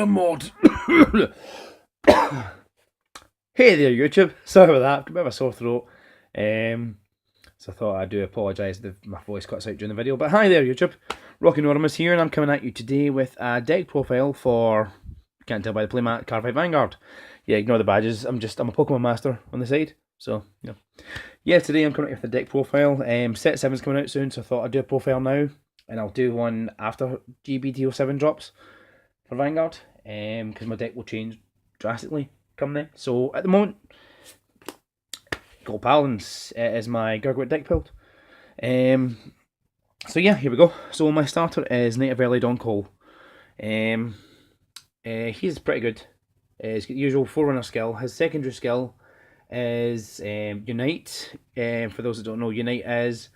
Mod. Hey there, YouTube. Sorry about that. I've got a bit of a sore throat. So I thought I do apologise if my voice cuts out during the video. But hi there, YouTube. Rocky Anonymous here, and I'm coming at you today with a deck profile for, can't tell by the playmat, Cardfight Vanguard. Yeah, ignore the badges. I'm a Pokemon master on the side. So, yeah, today I'm coming at you with a deck profile. Set 7's coming out soon, so I thought I'd do a profile now. And I'll do one after GBT07 drops for Vanguard. Because my deck will change drastically come then. So at the moment, got paladins is my GurGuit deck build. So yeah, here we go. So my starter is Knight of Early Dawn Call. He's pretty good. He's got the usual Forerunner skill. His secondary skill is Unite. For those that don't know, Unite is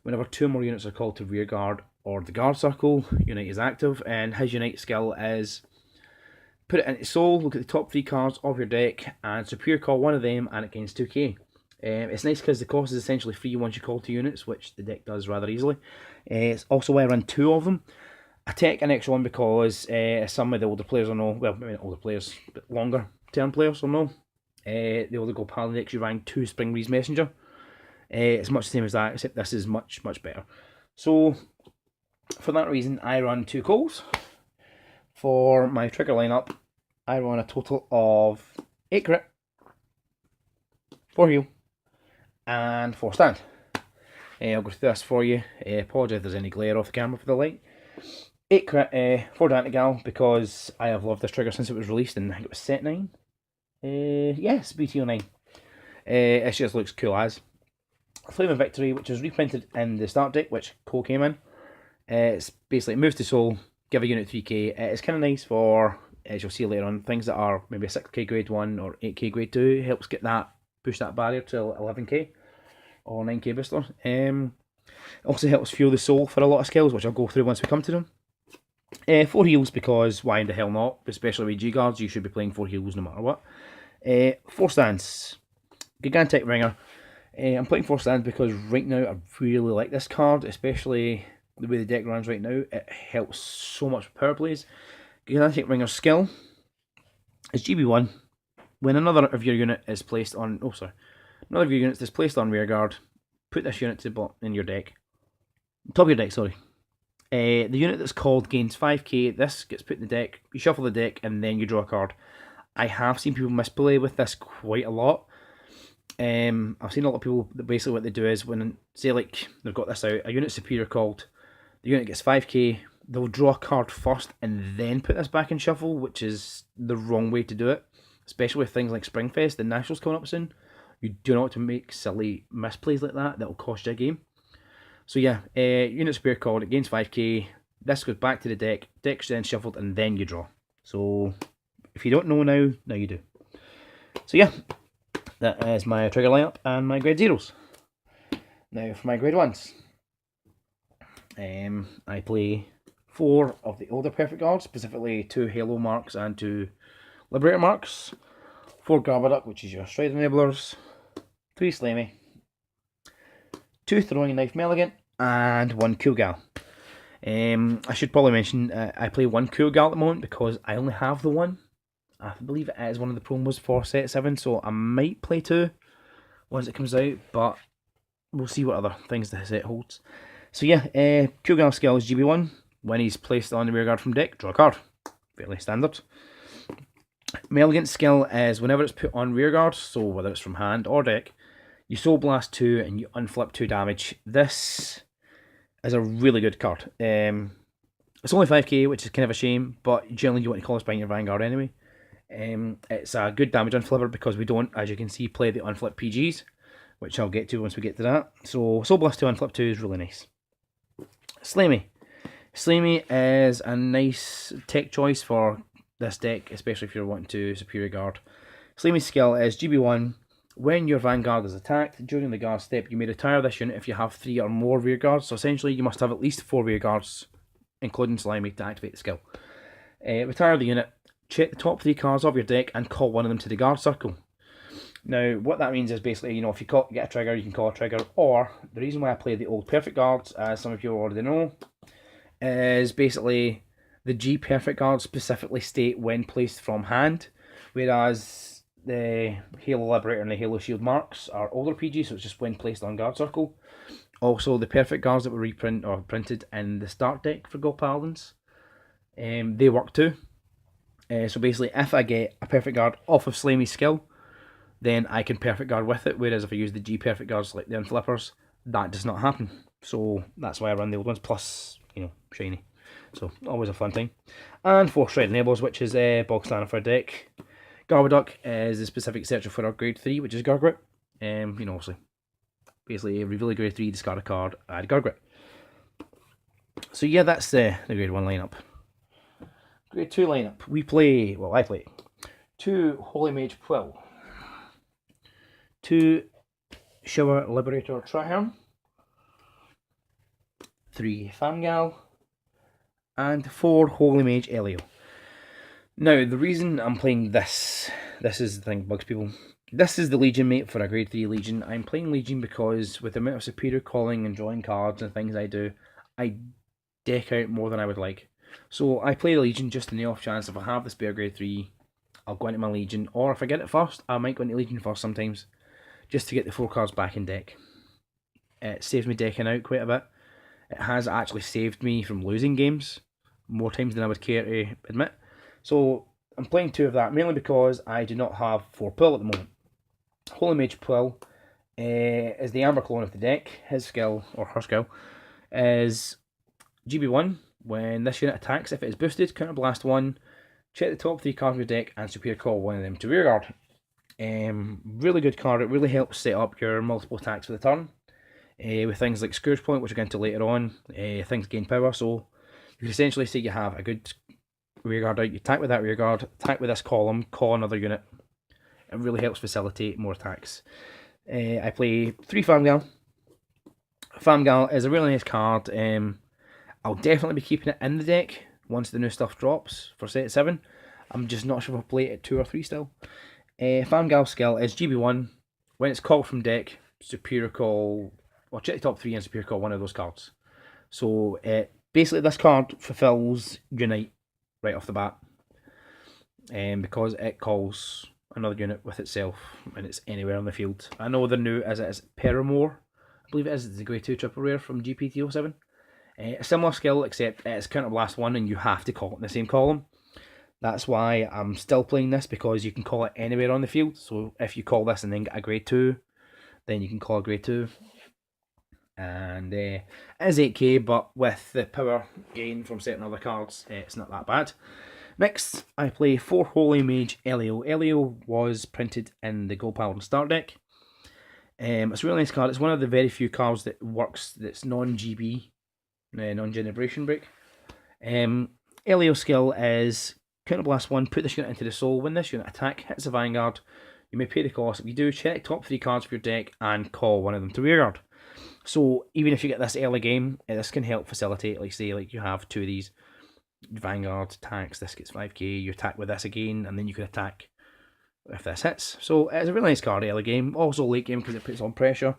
whenever 2 more units are called to rear guard or the guard circle, Unite is active, and his Unite skill is put it into Soul, look at the top 3 cards of your deck, and Superior call one of them, and it gains 2k. It's nice because the cost is essentially free once you call 2 units, which the deck does rather easily. It's also why I run 2 of them. I take an extra one because some of the older players will know, well, maybe not older players, but longer term players will know. The older Go Paladin decks, you rang 2 Spring Breeze Messenger. It's much the same as that, except this is much, much better. So, for that reason, I run 2 calls. For my trigger lineup, I run a total of 8 crit, 4 heal, and 4 stand. I'll go through this for you. Apologise if there's any glare off the camera for the light. 8 crit, 4 Dantigal, because I have loved this trigger since it was released, and I think it was set 9. Yes, BT09. It just looks cool as. Flame of Victory, which is reprinted in the start deck, which Cole came in. It's basically, it moves to Soul, give a unit 3k. It's kind of nice for, as you'll see later on, things that are maybe a 6k grade 1 or 8k grade 2. It helps get that, push that barrier to 11k or 9k booster. It also helps fuel the Soul for a lot of skills, which I'll go through once we come to them. 4 heals, because why in the hell not? Especially with G-Guards, you should be playing 4 heals no matter what. 4 stands. Gigantic Ringer. I'm playing 4 stands because right now I really like this card, especially the way the deck runs right now. It helps so much with power plays. Gigantic Ringer's skill is GB1. When another of your unit is placed on, another of your units is placed on rear guard, put this unit in your deck. Top of your deck, sorry. The unit that's called gains 5k. This gets put in the deck. You shuffle the deck and then you draw a card. I have seen people misplay with this quite a lot. I've seen a lot of people that basically what they do is when, say like they've got this out, a unit superior called, the unit gets 5k, they'll draw a card first and then put this back in shuffle, which is the wrong way to do it, especially with things like Springfest and Nationals coming up soon. You do not want to make silly misplays like that will cost you a game. So yeah, unit superior called, it gains 5k, this goes back to the deck, deck's then shuffled, and then you draw. So if you don't know now you do. So yeah, that is my trigger lineup and my grade 0s. Now for my grade 1s, I play 4 of the older perfect guards, specifically 2 Halo marks and 2 Liberator marks, 4 Garbaduck, which is your stride enablers, 3 Slammy, 2 Throwing Knife Meligant, and 1 Cool Gal. I should probably mention I play 1 Cool Gal at the moment because I only have the one. I believe it is one of the promos for set 7, so I might play 2 once it comes out, but we'll see what other things the set holds. So yeah, Cool Gal skill is GB1. When he's placed on the rear guard from deck, draw a card. Fairly standard. Meligant's skill is whenever it's put on rear guard, so whether it's from hand or deck, you Soul Blast 2 and you unflip 2 damage. This is a really good card. It's only 5k, which is kind of a shame, but generally you want to call this behind your Vanguard anyway. It's a good damage unflipper because we don't, as you can see, play the unflip PGs, which I'll get to once we get to that. So Soul Blast 2 unflip 2 is really nice. Slammy. Slammy is a nice tech choice for this deck, especially if you're wanting to superior guard. Slammy's skill is GB1. When your Vanguard is attacked, during the guard step, you may retire this unit if you have 3 or more rear guards. So essentially, you must have at least 4 rear guards, including Slimy, to activate the skill. Retire the unit. Check the top 3 cards of your deck and call one of them to the guard circle. Now, what that means is basically, if you get a trigger, you can call a trigger, or the reason why I play the old perfect guards, as some of you already know, is basically The G perfect guards specifically state when placed from hand, whereas the Halo Liberator and the Halo Shield marks are older PG, so it's just when placed on guard circle. Also, the perfect guards that were reprint or printed in the start deck for Gold Paladins, they work too. So basically, if I get a perfect guard off of Slamey's skill, then I can perfect guard with it. Whereas if I use the G perfect guards like the Unflippers, that does not happen. So that's why I run the old ones. Plus, shiny. So always a fun thing. And 4 Shred Enables, which is bog standard for a deck. Garbaduck is the specific searcher for our grade 3, which is GurGuit. Obviously, basically reveal a grade 3, discard a card, add GurGuit. So yeah, that's the grade 1 lineup. Grade 2 lineup. I play 2 Holy Mage Quill, 2 Shower Liberator Traherne, 3 Famgal, and 4 Holy Mage Elio. Now, the reason I'm playing this is the thing that bugs people. This is the Legion mate for a grade 3 Legion. I'm playing Legion because with the amount of superior calling and drawing cards and things I do, I deck out more than I would like. So I play the Legion just in the off chance if I have the spare grade 3, I'll go into my Legion. Or if I get it first, I might go into Legion first sometimes, just to get the 4 cards back in deck. It saves me decking out quite a bit. It has actually saved me from losing games more times than I would care to admit. So I'm playing 2 of that, mainly because I do not have 4 Pull at the moment. Holy Mage Pull is the Amber clone of the deck. His skill, or her skill, is GB1. When this unit attacks, if it is boosted, counterblast 1, check the top 3 cards of your deck and superior call one of them to rearguard. Really good card. It really helps set up your multiple attacks for the turn. With things like Scourge Point, which we'll get into later on, things gain power. So you can essentially say you have a good rearguard out, you attack with that rearguard, attack with this column, call another unit. It really helps facilitate more attacks. I play 3 Famgal. Famgal is a really nice card. I'll definitely be keeping it in the deck once the new stuff drops for set 7. I'm just not sure if I'll play it at 2 or 3 still. Famgal's skill is GB1. When it's called from deck, superior call, or check the top 3 and superior call one of those cards. So basically this card fulfills Unite right off the bat. Because it calls another unit with itself and it's anywhere on the field. I know they're new as it is Paramore. I believe it is. It's the grade 2 triple rare from GBT07. A similar skill, except it's counterblast 1 and you have to call it in the same column. That's why I'm still playing this, because you can call it anywhere on the field. So if you call this and then get a grade 2, then you can call a grade 2. And it is 8k, but with the power gain from certain other cards, it's not that bad. Next, I play 4 Holy Mage Elio. Elio was printed in the Gold Paladin start deck. It's a really nice card. It's one of the very few cards that works that's non-GB, non-generation break. Elio's skill is counterblast 1, put this unit into the soul. When this unit attack hits a Vanguard, you may pay the cost. If you do, check top 3 cards of your deck and call one of them to rearguard. So even if you get this early game, this can help facilitate, like say, like you have 2 of these Vanguard attacks, this gets 5k, you attack with this again, and then you can attack if this hits. So it's a really nice card early game, also late game because it puts on pressure,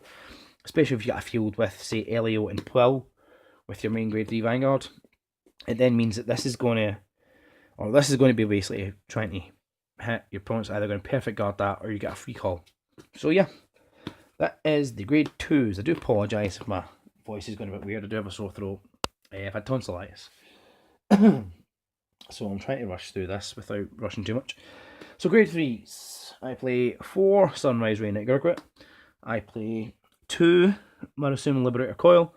especially if you got a field with, say, Elio and Quill with your main grade 3 Vanguard. It then means that this is going to be basically trying to hit your opponent's either going to perfect guard that or you get a free call. So yeah, that is the grade 2s. I do apologise if my voice is going a bit weird. I do have a sore throat. I've had tonsillitis. So I'm trying to rush through this without rushing too much. So grade 3s. I play 4 Sunrise Ray Knight GurGuit. I play 2 Marasuma Liberator Coil.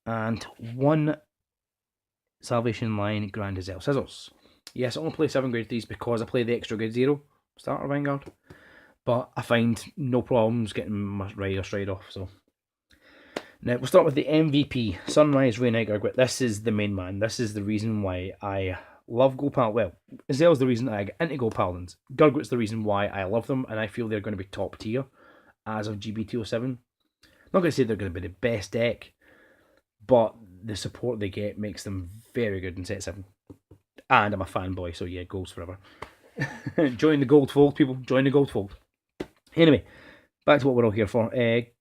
And 1 Salvation Line Grand Hazel Scissors. Yes, I only play 7 grade 3s because I play the extra grade 0 starter Vanguard. But I find no problems getting my rider straight off. So now we'll start with the MVP, Sunrise Ray Knight GurGuit. This is the main man. This is the reason why I love Gold Paladins. Well, Hazel's the reason I get into Gold Paladins. GurGuit's the reason why I love them, and I feel they're going to be top tier as of GBT07. I'm not going to say they're going to be the best deck, but the support they get makes them very good in set 7. And I'm a fanboy, so yeah, goals forever. Join the gold fold, people. Join the gold fold. Anyway, back to what we're all here for.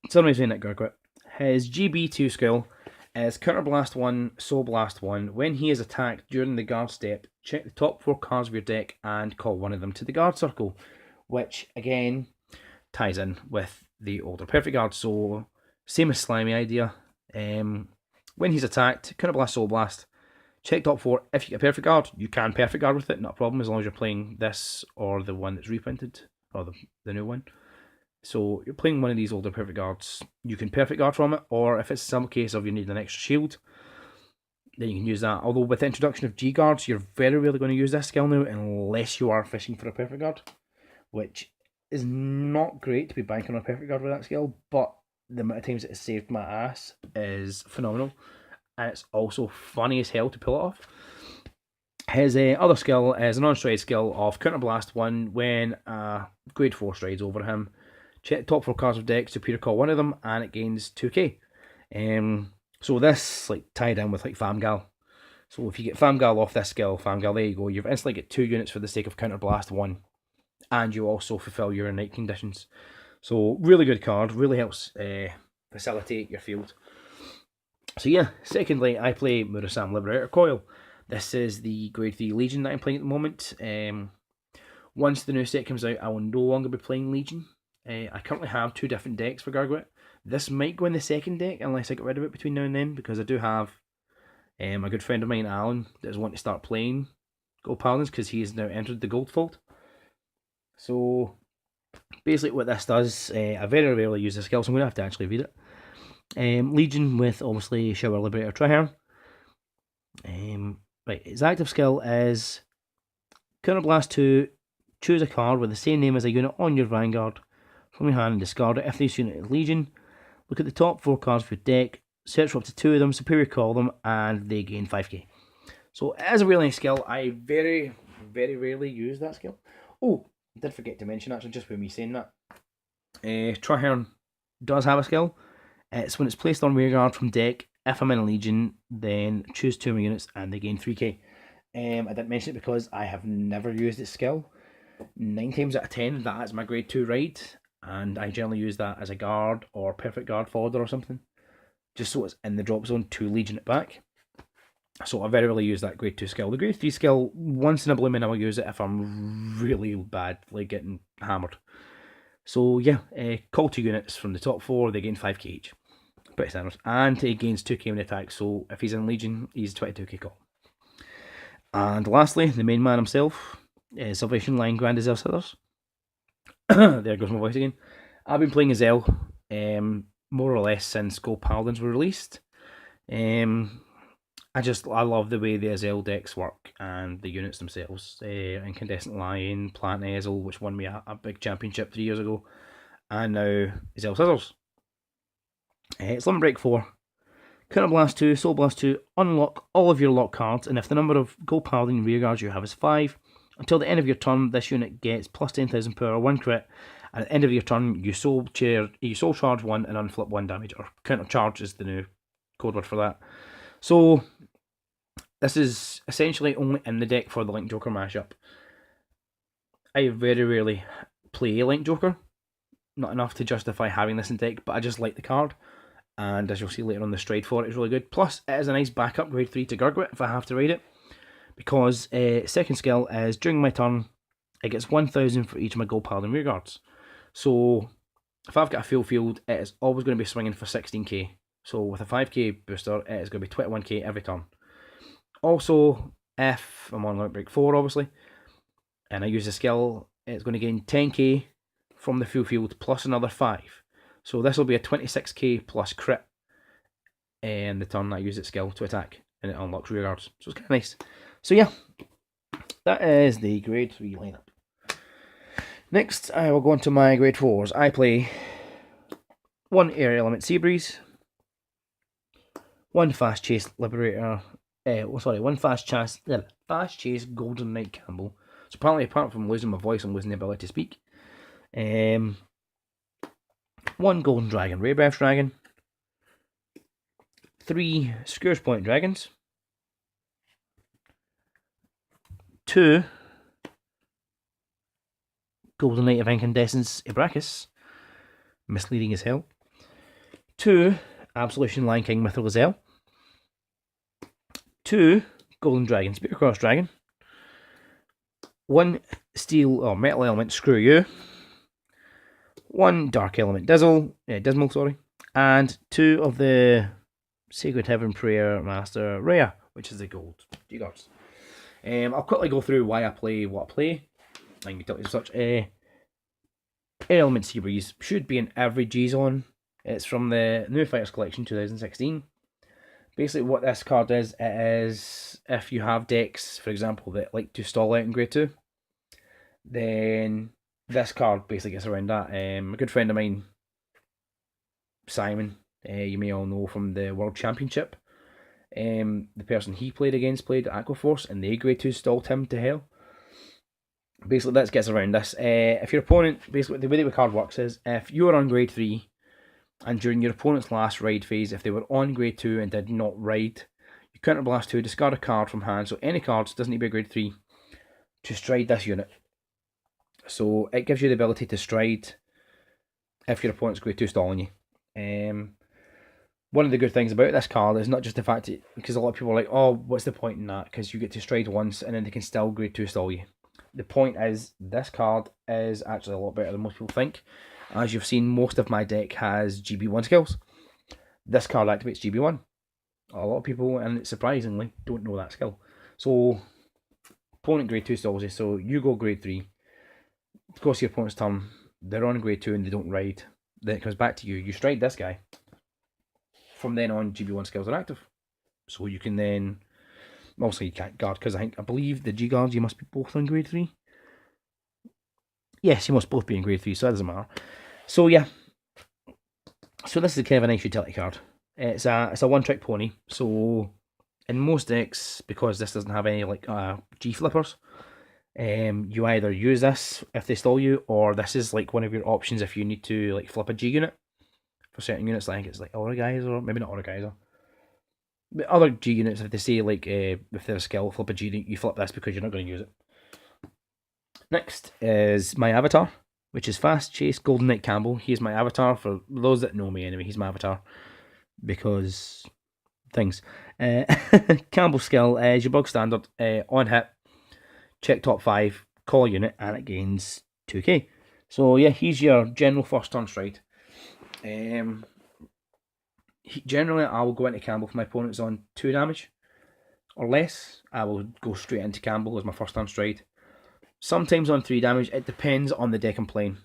Sunrise Ray Knight GurGuit. His GB2 skill is Counterblast 1, Soul Blast 1. When he is attacked during the guard step, check the top 4 cards of your deck and call one of them to the guard circle, which again ties in with the older Perfect Guard. So, same as Slimy idea. When he's attacked, Counterblast, Soul Blast, check top 4. If you get a Perfect Guard, you can Perfect Guard with it, not a problem, as long as you're playing this or the one that's reprinted, or the new one. So you're playing one of these older Perfect Guards, you can Perfect Guard from it, or if it's some case of you need an extra shield, then you can use that. Although with the introduction of G-Guards, you're very rarely going to use this skill now, unless you are fishing for a Perfect Guard, which is not great to be banking on a Perfect Guard with that skill, but the amount of times it has saved my ass is phenomenal, and it's also funny as hell to pull it off. His other skill is a non-stride skill of Counterblast 1. When a grade 4 strides over him, check top 4 cards of deck, Superior call one of them, and it gains 2k. So this tied in with Famgal. So if you get Famgal off this skill, Famgal, there you go. You've instantly get 2 units for the sake of Counterblast 1. And you also fulfill your night conditions. So really good card, really helps facilitate your field. So yeah, secondly, I play Murasam Liberator Coil. This is the grade 3 Legion that I'm playing at the moment. Once the new set comes out, I will no longer be playing Legion. I currently have 2 different decks for GurGuit. This might go in the second deck unless I get rid of it between now and then, because I do have a good friend of mine, Alan, that is wanting to start playing Gold Paladins because he has now entered the Gold Fold. So basically what this does, I very rarely use this skill, so I'm going to have to actually read it. Legion with obviously Shower Liberator Trihern. Right, its active skill is Counterblast 2, choose a card with the same name as a unit on your Vanguard from your hand and discard it. If this unit is Legion, look at the top 4 cards of your deck, search for up to 2 of them, Superior call them, and they gain 5k. So it is a really nice skill. I very, very rarely use that skill. Oh, I did forget to mention actually, just with me saying that. Trihern does have a skill. It's when it's placed on rearguard from deck. If I'm in a Legion, then choose 2 of my units and they gain 3k. I didn't mention it because I have never used this skill. 9 times out of 10, that is my grade 2 ride, and I generally use that as a guard or Perfect Guard fodder or something, just so it's in the drop zone to Legion it back. So I very rarely use that grade 2 skill. The grade 3 skill, once in a blue moon I will use it if I'm really bad, like getting hammered. So yeah, call 2 units from the top 4, they gain 5k each. Pretty standard. And he gains 2k when he attacks, so if he's in Legion, he's 22k call. And lastly, the main man himself, Salvation Line Grand Azel Sithers. There goes my voice again. I've been playing Azel more or less since Gold Paladins were released. I love the way the Azel decks work and the units themselves. Incandescent Lion, Planet Azel, which won me a big championship 3 years ago, and now Azel Scissors. It's Limit Break 4. Counterblast 2, Soul Blast 2, unlock all of your lock cards, and if the number of Gold Paladin rearguards you have is 5, until the end of your turn, this unit gets plus 10,000 power, 1 crit, and at the end of your turn, you soul charge 1 and unflip 1 damage, or counter charge is the new code word for that. So, this is essentially only in the deck for the Link Joker mashup. I very rarely play Link Joker, not enough to justify having this in deck, but I just like the card. And as you'll see later on, the stride for it is really good. Plus, it is a nice backup grade 3 to GurGuit if I have to ride it. Because second skill is, during my turn, it gets 1,000 for each of my Gold Paladin rearguards. So, if I've got a full field, it is always going to be swinging for 16k. So, with a 5k booster, it is going to be 21k every turn. Also, if I'm on Limit Break 4, obviously, and I use the skill, it's going to gain 10k from the full field plus another 5. So this will be a 26k plus crit in the turn I use its skill to attack, and it unlocks rearguards. So it's kind of nice. So yeah, that is the grade 3 lineup. Next, I will go on to my grade 4s. I play 1 Air Element Seabreeze, 1 Fast Chase Liberator, 1 Fast Chase Golden Knight Campbell. So apparently, apart from losing my voice, I'm losing the ability to speak. 1 Golden Dragon Ray Breath Dragon, 3 Scourge Point Dragons, 2 Golden Knight of Incandescence Ibrachis, misleading as hell, 2 Absolution Lion King Mithril Gazelle, 2 golden dragon, spear cross dragon, 1 steel or metal element screw you, 1 dark element dismal, sorry, and 2 of the Sacred Heaven Prayer Master rare, which is the gold G-Guards. I'll quickly go through why I play what I play. And utilities such Element Sea Breeze should be in every G-Zone. It's from the New Fighters Collection 2016. Basically what this card is, it is if you have decks, for example, that like to stall out in Grade 2, then this card basically gets around that. A good friend of mine, Simon, you may all know from the World Championship, the person he played against played Aquaforce, and they Grade 2 stalled him to hell. Basically, that gets around this. If your opponent, basically, the way the card works is, if you are on Grade 3, and during your opponent's last ride phase, if they were on Grade 2 and did not ride, you counterblast 2, discard a card from hand, so any cards, doesn't need to be a Grade 3, to stride this unit. So it gives you the ability to stride if your opponent's Grade 2 stalling you. One of the good things about this card is not just the fact that, because a lot of people are like, oh, what's the point in that? Because you get to stride once and then they can still Grade 2 stall you. The point is, this card is actually a lot better than most people think. As you've seen, most of my deck has GB1 skills. This card activates GB1. A lot of people, and surprisingly, don't know that skill. So, opponent Grade 2 stalls you, so you go Grade 3. Of course, your opponent's turn, they're on Grade 2 and they don't ride. Then it comes back to you. You stride this guy. From then on, GB1 skills are active. So you can then... Also, you can't guard, because I believe the G-Guards, you must be both on Grade 3. Yes, you must both be in Grade 3, so that doesn't matter. So, yeah. So, this is kind of a nice utility card. It's a one-trick pony. So, in most decks, because this doesn't have any, like, G-flippers, you either use this if they stall you, or this is, like, one of your options if you need to, like, flip a G-unit. For certain units, like, it's like Aura Guys, or maybe not Aura Guys, but other G units, if they say, like, if they're a skill, flip a G, you flip this because you're not going to use it. Next is my avatar, which is Fast Chase Golden Knight Campbell. He is my avatar, for those that know me anyway, he's my avatar. Because, things. Campbell skill is your bug standard, on hit, check top 5, call a unit, and it gains 2k. So yeah, he's your general first turn stride. Generally, I will go into Campbell if my opponent's on 2 damage or less. I will go straight into Campbell as my first turn stride. Sometimes on 3 damage, it depends on the deck I'm playing.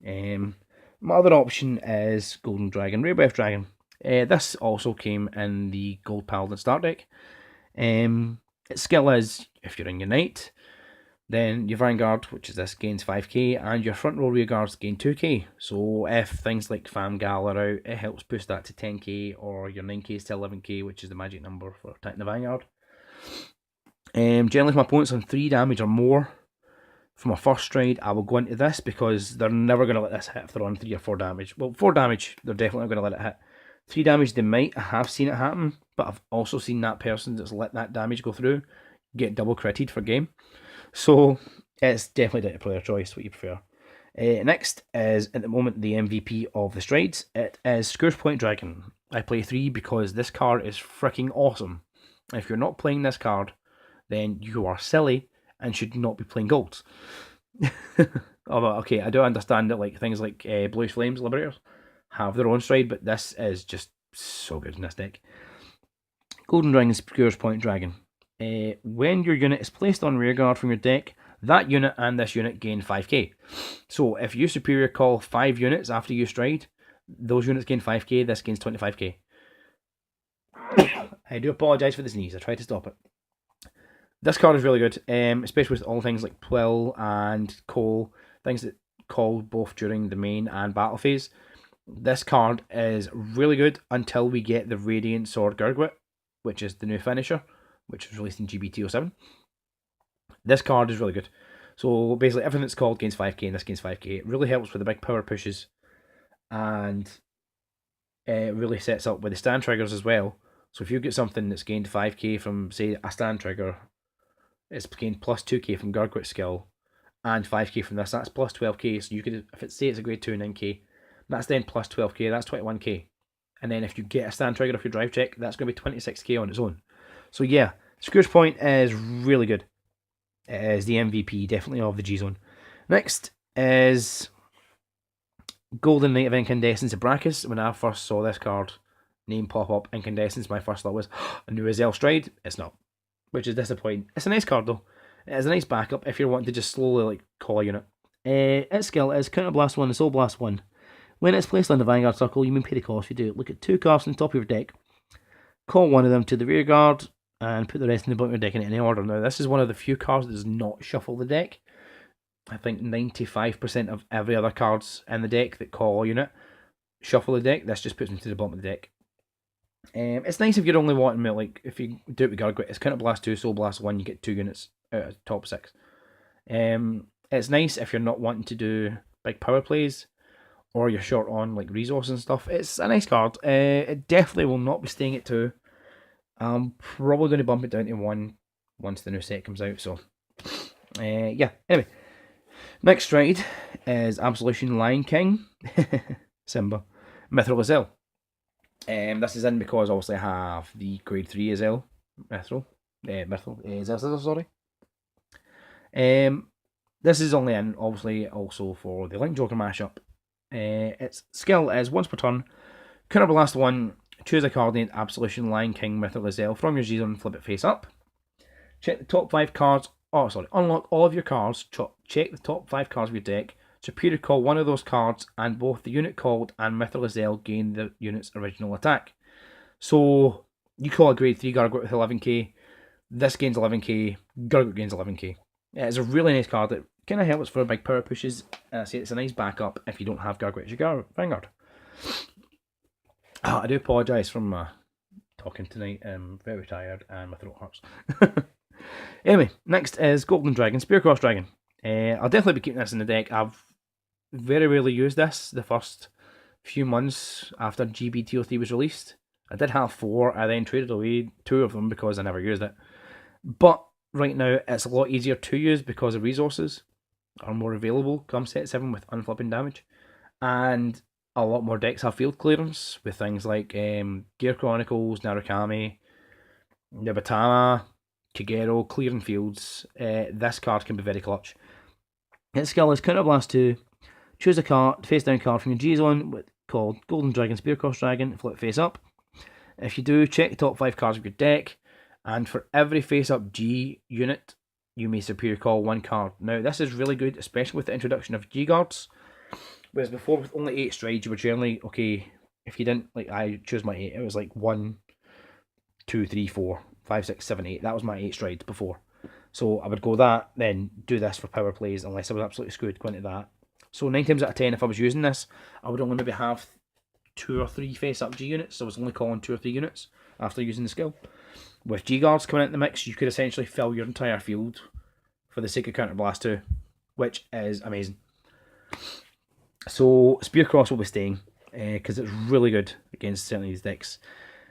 My other option is Golden Dragon, Rare Breath Dragon. This also came in the Gold Paladin start deck. Its skill is, if you're in your Knight, then your Vanguard, which is this, gains 5k, and your front row rear guards gain 2k. So if things like Famgal are out, it helps boost that to 10k, or your 9k to 11k, which is the magic number for attacking the Vanguard. Generally, if my opponent's on 3 damage or more from a first stride, I will go into this, because they're never going to let this hit if they're on 3 or 4 damage. Well, 4 damage, they're definitely going to let it hit. 3 damage, they might. I have seen it happen, but I've also seen that person that's let that damage go through get double critted for game. So it's definitely down to player choice, what you prefer. Next is, at the moment, the MVP of the strides. It is Scourgepoint Dragon. I play 3 because this card is freaking awesome. If you're not playing this card, then you are silly and should not be playing golds. Okay, I do understand that, like, things like Bluish Flames Liberators have their own stride, but this is just so good in this deck. Golden Dragon Scourgepoint Dragon. When your unit is placed on rearguard from your deck, that unit and this unit gain 5k. So if you superior call 5 units after you stride, those units gain 5k, this gains 25k. I do apologise for the sneeze, I tried to stop it. This card is really good, especially with all things like Plill and Coal, things that call both during the main and battle phase. This card is really good until we get the Radiant Sword GurGuit, which is the new finisher, which was released in GBT07. This card is really good. So basically everything that's called gains 5k and this gains 5k. It really helps with the big power pushes, and it really sets up with the stand triggers as well. So if you get something that's gained 5k from, say, a stand trigger, it's gained plus 2k from GurGuit skill, and 5k from this, that's plus 12k. So you could, if it's, say it's a grade 2 9k, that's then plus 12k, that's 21k. And then if you get a stand trigger off your drive check, that's going to be 26k on its own. So yeah, Scourge Point is really good. It is the MVP, definitely, of the G-Zone. Next is Golden Knight of Incandescence of Brachus. When I first saw this card name pop up, Incandescence, my first thought was a new Azel Stride. It's not, which is disappointing. It's a nice card though. It is a nice backup if you're wanting to just slowly like call a unit. Its skill is Counterblast 1 and Soul Blast 1. When it's placed on the Vanguard circle, you may pay the cost. You do look at 2 cards on the top of your deck, call one of them to the rear guard, and put the rest in the bottom of your deck in any order. Now, this is one of the few cards that does not shuffle the deck. I think 95% of every other cards in the deck that call a unit shuffle the deck. This just puts them to the bottom of the deck. It's nice if you're only wanting, like, if you do it with GurGuit, it's Counterblast 2, Soul Blast 1, you get 2 units out of top 6. It's nice if you're not wanting to do big power plays, or you're short on like resources and stuff. It's a nice card. It definitely will not be staying at 2. I'm probably going to bump it down to 1 once the new set comes out. So, yeah. Anyway, next stride is Absolution Lion King, Simba, Mithril Azel. This is in because obviously I have the grade 3 Azel, Mithril Azel, sorry. This is only in obviously also for the Link Joker mashup. Its skill is once per turn, Counterblast 1, choose a card named Absolution Lion King Mithril Azel from your G-Zone and flip it face up. Check the top 5 cards. Unlock all of your cards. Check the top 5 cards of your deck. Superior call one of those cards, and both the unit called and Mithril Azel gain the unit's original attack. So you call a grade 3 GurGuit with 11k. This gains 11k. GurGuit gains 11k. It's a really nice card that kind of helps for big power pushes. I say it's a nice backup if you don't have GurGuit as your Vanguard. I do apologise for talking tonight. I'm very tired and my throat hurts. Anyway, next is Golden Dragon, Spearcross Dragon. I'll definitely be keeping this in the deck. I've very rarely used this the first few months after GBT03 was released. I did have 4, I then traded away 2 of them because I never used it. But right now it's a lot easier to use because the resources are more available come set 7 with unflipping damage. And a lot more decks have field clearance with things like Gear Chronicles, Narukami, Nibatama, Kagero, clearing fields. This card can be very clutch. Its skill is Counterblast 2. Choose a card, face down card from your G-Zone called Golden Dragon, Spearcross Dragon, flip face up. If you do, check the top 5 cards of your deck, and for every face up G unit, you may superior call 1 card. Now, this is really good, especially with the introduction of G-Guards. Whereas before, with only 8 strides, you were generally, okay, if you didn't, like, I choose my 8, it was like 1, 2, 3, 4, 5, 6, 7, 8. That was my 8 strides before. So I would go that, then do this for power plays, unless I was absolutely screwed going to that. So 9 times out of 10, if I was using this, I would only maybe have 2 or 3 face-up G units, so I was only calling 2 or 3 units after using the skill. With G-Guards coming into the mix, you could essentially fill your entire field for the sake of Counterblast 2, which is amazing. So Spearcross will be staying, because it's really good against certainly these decks.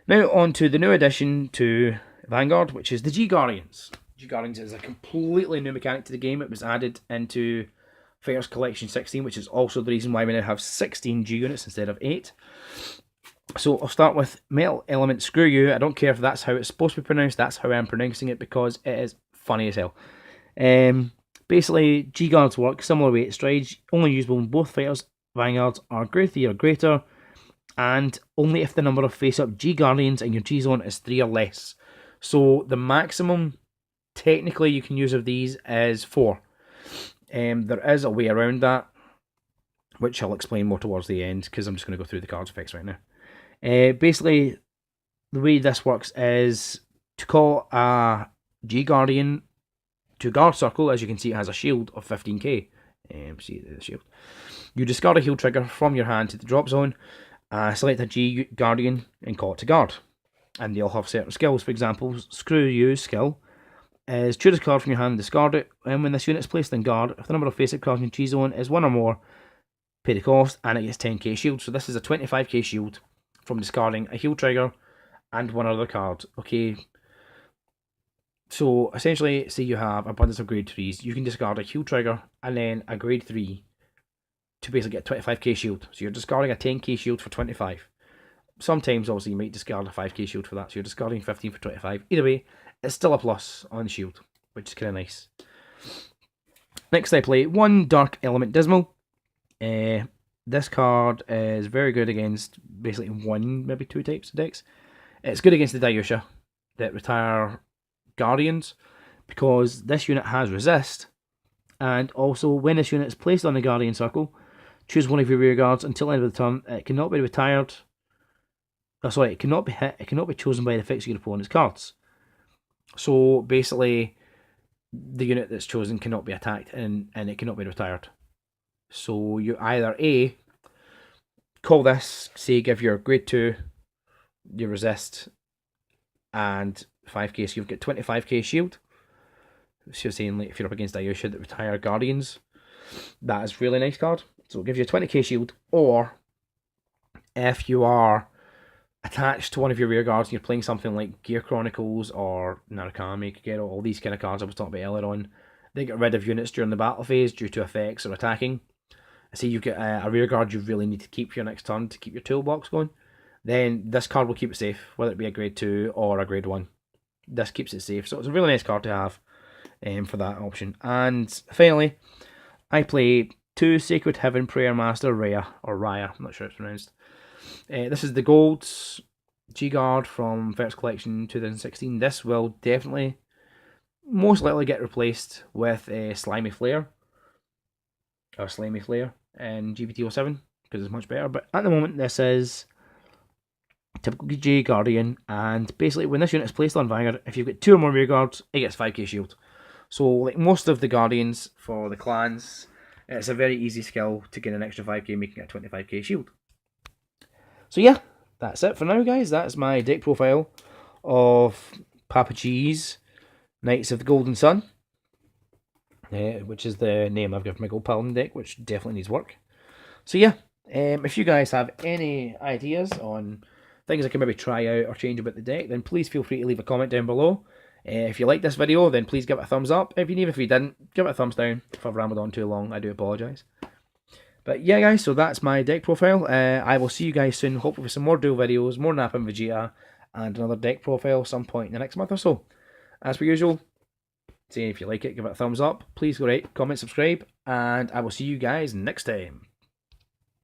Now on to the new addition to Vanguard, which is the G-Guardians. G-Guardians is a completely new mechanic to the game. It was added into Fighters Collection 16, which is also the reason why we now have 16 G units instead of 8. So I'll start with Metal Element Screw You. I don't care if that's how it's supposed to be pronounced, that's how I'm pronouncing it because it is funny as hell. Basically, G-Guards work similar way to strides, only usable when both fighters' Vanguards are grade 3 or greater, and only if the number of face-up G-Guardians in your G-Zone is 3 or less. So the maximum technically you can use of these is 4. There is a way around that, which I'll explain more towards the end, because I'm just going to go through the cards effects right now. Basically, the way this works is to call a G-Guardian to guard circle. As you can see, it has a shield of 15k. See the shield. You discard a heal trigger from your hand to the drop zone, select a G-Guardian and call it to guard. And they all have certain skills. For example, Screw You skill is choose a card from your hand and discard it, and when this unit is placed in guard, if the number of face-up cards in your G-Zone is 1 or more, pay the cost, and it gets 10k shield. So this is a 25k shield from discarding a heal trigger and 1 other card. Okay, so essentially, say you have abundance of grade 3s, you can discard a heal trigger and then a grade 3 to basically get 25k shield. So you're discarding a 10k shield for 25. sometimes, obviously, you might discard a 5k shield for that, so you're discarding 15 for 25. Either way, it's still a plus on the shield, which is kind of nice. Next, I play 1 Dark Element Dismal. This card is very good against basically 1, maybe 2 types of decks. It's good against the Dayusha that retire Guardians, because this unit has resist, and also when this unit is placed on the Guardian Circle, choose one of your rear guards until the end of the turn. It cannot be retired. Oh, sorry, it cannot be hit. It cannot be chosen by the effects of your opponent's cards. So basically, the unit that's chosen cannot be attacked, and it cannot be retired. So you either A, call this, say, give your grade 2, your resist, and 5k, so you've got 25k shield. So you're saying, like, if you're up against Ayusha that retire Guardians, that is a really nice card. So it gives you a 20k shield, or if you are attached to one of your rear guards and you're playing something like Gear Chronicles or Narukami, Kagero, all these kind of cards I was talking about earlier on, they get rid of units during the battle phase due to effects or attacking. Say you've got a rear guard you really need to keep for your next turn to keep your toolbox going, then this card will keep it safe, whether it be a grade 2 or a grade 1. This keeps it safe, so it's a really nice card to have for that option. And finally, I play 2 Sacred Heaven Prayer Master Raya, or Raya, I'm not sure it's pronounced. This is the gold G-Guard from First Collection 2016. This will definitely, most likely get replaced with Slimy Flare, or Slimy Flare in GBT07, because it's much better. But at the moment, this is typical G Guardian, and basically when this unit is placed on Vanguard, if you've got 2 or more rear guards, it gets 5k shield. So like most of the Guardians for the clans, it's a very easy skill to get an extra 5k, making it a 25k shield. So yeah, that's it for now, guys. That's my deck profile of Papa G's Knights of the Golden Sun, which is the name I've given my Gold Paladin deck, which definitely needs work. So yeah, if you guys have any ideas on things I can maybe try out or change about the deck, then please feel free to leave a comment down below. If you like this video, then please give it a thumbs up. If you didn't, give it a thumbs down. If I've rambled on too long, I do apologise. But yeah, guys, so that's my deck profile. I will see you guys soon, hopefully with some more duel videos, more Nap and Vegeta, and another deck profile some point in the next month or so. As per usual, say if you like it, give it a thumbs up. Please go rate, comment, subscribe, and I will see you guys next time.